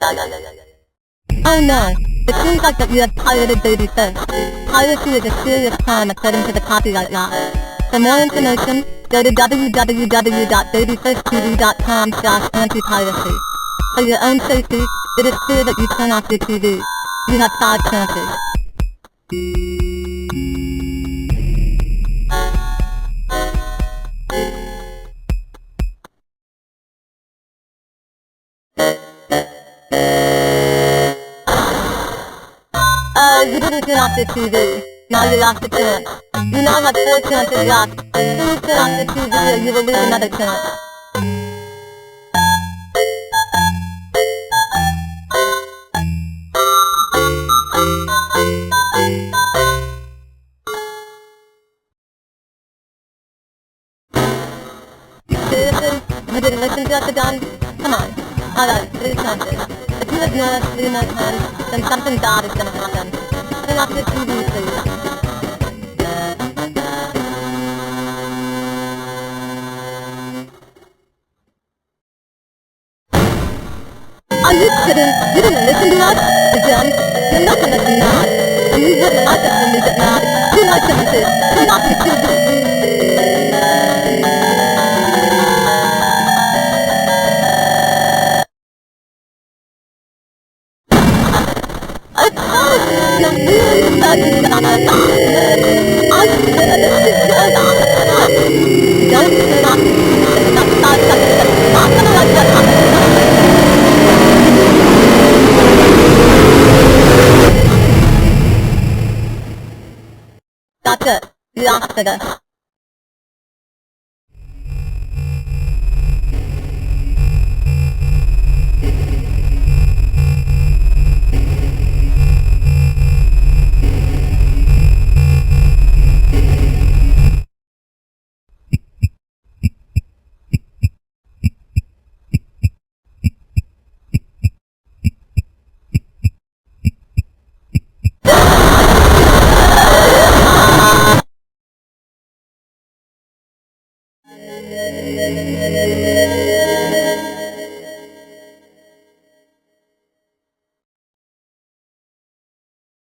Oh no, it seems like that you have pirated baby fish. Piracy is a serious crime according to the copyright law. For more information, go to www.babyfishtv.com/anti-piracy. For your own safety, it is clear that you turn off your TV. You have 5 chances. You didn't turn off the TV. Now you lost the chance. You now have 4 chances left. Please turn off the TV or you will lose another chance. Seriously? You didn't listen to us again? Come on. Alright, 3 chances. If you ignore us 3 more times, then something bad is gonna happen. Turn off your TV, please. Are you kidding? You didn't listen to us? Again? You're not gonna be mad. And you wouldn't like us when we get mad. 2 more chances. Turn off your TV. I promise you, you're really focused on us. I swear this is your last time. Don't turn off the TV in the next 5 seconds. I'm gonna let that happen. That's it. You asked for this.